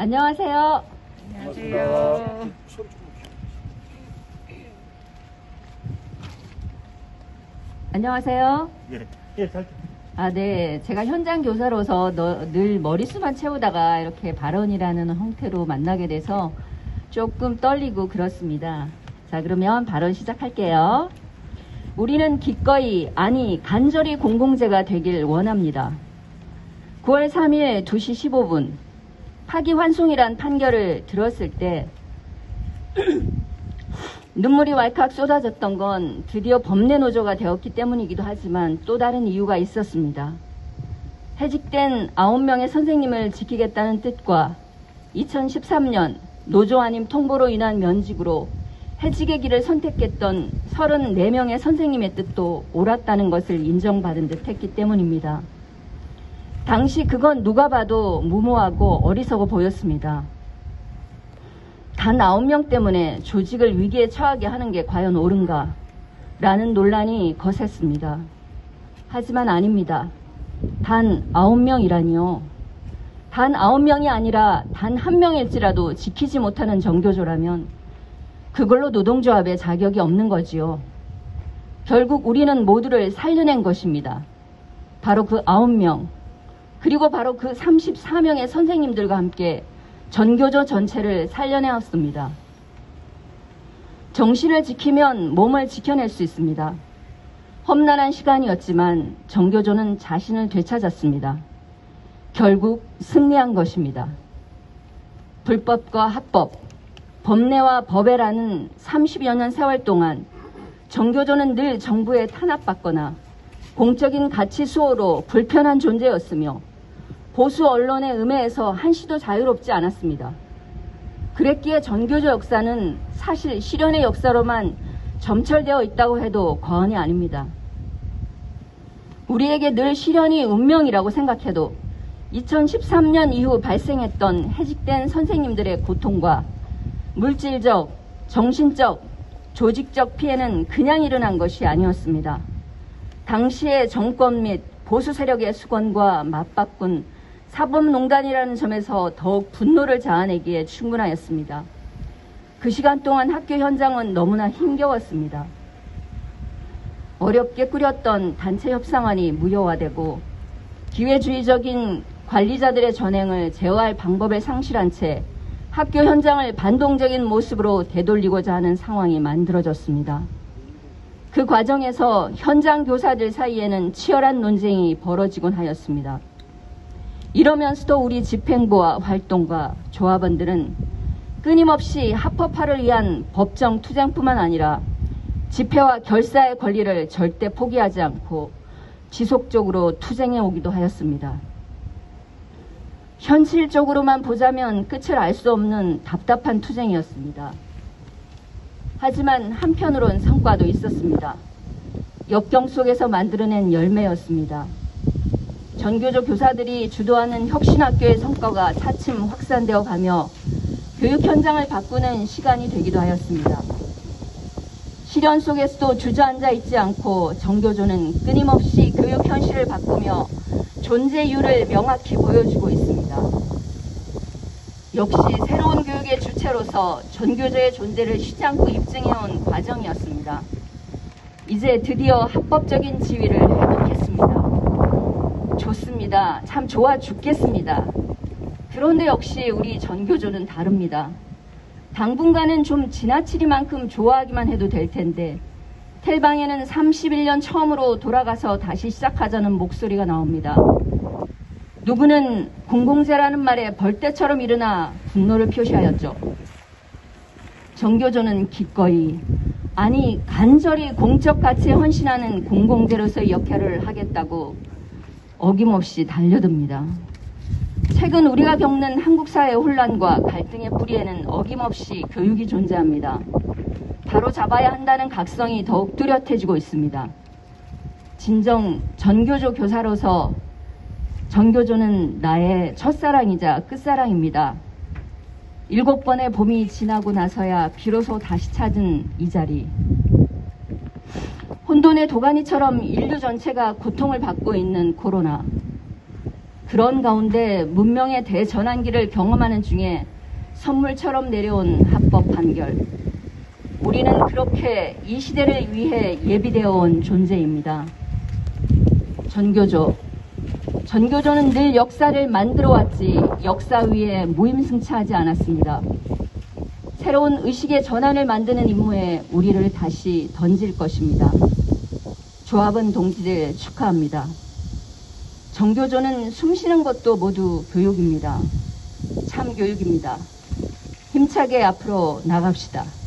안녕하세요. 안녕하세요. 안녕하세요. 예, 잘. 네. 제가 현장 교사로서 늘 머릿수만 채우다가 이렇게 발언이라는 형태로 만나게 돼서 조금 떨리고 그렇습니다. 자, 그러면 발언 시작할게요. 우리는 기꺼이, 아니 간절히 공공재가 되길 원합니다. 9월 3일 2시 15분 파기환송이란 판결을 들었을 때 눈물이 왈칵 쏟아졌던 건 드디어 법내노조가 되었기 때문이기도 하지만 또 다른 이유가 있었습니다. 해직된 9명의 선생님을 지키겠다는 뜻과 2013년 노조 아님 통보로 인한 면직으로 해직의 길을 선택했던 34명의 선생님의 뜻도 옳았다는 것을 인정받은 듯 했기 때문입니다. 당시 그건 누가 봐도 무모하고 어리석어 보였습니다. 단 9명 때문에 조직을 위기에 처하게 하는 게 과연 옳은가? 라는 논란이 거셌습니다. 하지만 아닙니다. 단 9명이라니요. 단 9명이 아니라 단 1명일지라도 지키지 못하는 정교조라면 그걸로 노동조합의 자격이 없는 거지요. 결국 우리는 모두를 살려낸 것입니다. 바로 그 9명, 그리고 바로 그 34명의 선생님들과 함께 전교조 전체를 살려내었습니다. 정신을 지키면 몸을 지켜낼 수 있습니다. 험난한 시간이었지만 전교조는 자신을 되찾았습니다. 결국 승리한 것입니다. 불법과 합법, 법내와 법외라는 30여 년 세월 동안 전교조는 늘 정부에 탄압받거나 공적인 가치 수호로 불편한 존재였으며 보수 언론의 음해에서 한시도 자유롭지 않았습니다. 그랬기에 전교조 역사는 사실 실현의 역사로만 점철되어 있다고 해도 과언이 아닙니다. 우리에게 늘 실현이 운명이라고 생각해도 2013년 이후 발생했던 해직된 선생님들의 고통과 물질적, 정신적, 조직적 피해는 그냥 일어난 것이 아니었습니다. 당시의 정권 및 보수 세력의 수건과 맞바꾼 사법농단이라는 점에서 더욱 분노를 자아내기에 충분하였습니다. 그 시간 동안 학교 현장은 너무나 힘겨웠습니다. 어렵게 꾸렸던 단체 협상안이 무효화되고 기회주의적인 관리자들의 전횡을 제어할 방법을 상실한 채 학교 현장을 반동적인 모습으로 되돌리고자 하는 상황이 만들어졌습니다. 그 과정에서 현장 교사들 사이에는 치열한 논쟁이 벌어지곤 하였습니다. 이러면서도 우리 집행부와 활동가, 조합원들은 끊임없이 합법화를 위한 법정 투쟁뿐만 아니라 집회와 결사의 권리를 절대 포기하지 않고 지속적으로 투쟁해 오기도 하였습니다. 현실적으로만 보자면 끝을 알 수 없는 답답한 투쟁이었습니다. 하지만 한편으론 성과도 있었습니다. 역경 속에서 만들어낸 열매였습니다. 전교조 교사들이 주도하는 혁신학교의 성과가 차츰 확산되어 가며 교육 현장을 바꾸는 시간이 되기도 하였습니다. 시련 속에서도 주저앉아 있지 않고 전교조는 끊임없이 교육 현실을 바꾸며 존재 이유를 명확히 보여주고 있습니다. 역시 새로운 교육의 주체로서 전교조의 존재를 쉬지 않고 입증해온 과정이었습니다. 이제 드디어 합법적인 지위를 회복했습니다. 좋습니다. 참 좋아 죽겠습니다. 그런데 역시 우리 전교조는 다릅니다. 당분간은 좀 지나치리만큼 좋아하기만 해도 될 텐데 텔방에는 31년 처음으로 돌아가서 다시 시작하자는 목소리가 나옵니다. 누구는 공공재라는 말에 벌떼처럼 일어나 분노를 표시하였죠. 전교조는 기꺼이, 아니 간절히 공적 가치에 헌신하는 공공재로서의 역할을 하겠다고 어김없이 달려듭니다. 최근 우리가 겪는 한국 사회의 혼란과 갈등의 뿌리에는 어김없이 교육이 존재합니다. 바로 잡아야 한다는 각성이 더욱 뚜렷해지고 있습니다. 진정 전교조 교사로서 전교조는 나의 첫사랑이자 끝사랑입니다. 7번의 봄이 지나고 나서야 비로소 다시 찾은 이 자리. 혼돈의 도가니처럼 인류 전체가 고통을 받고 있는 코로나. 그런 가운데 문명의 대전환기를 경험하는 중에 선물처럼 내려온 합법 판결. 우리는 그렇게 이 시대를 위해 예비되어 온 존재입니다. 전교조는 늘 역사를 만들어 왔지 역사 위에 무임승차하지 않았습니다. 새로운 의식의 전환을 만드는 임무에 우리를 다시 던질 것입니다. 조합원 동지들 축하합니다. 정교조는 숨쉬는 것도 모두 교육입니다. 참 교육입니다. 힘차게 앞으로 나갑시다.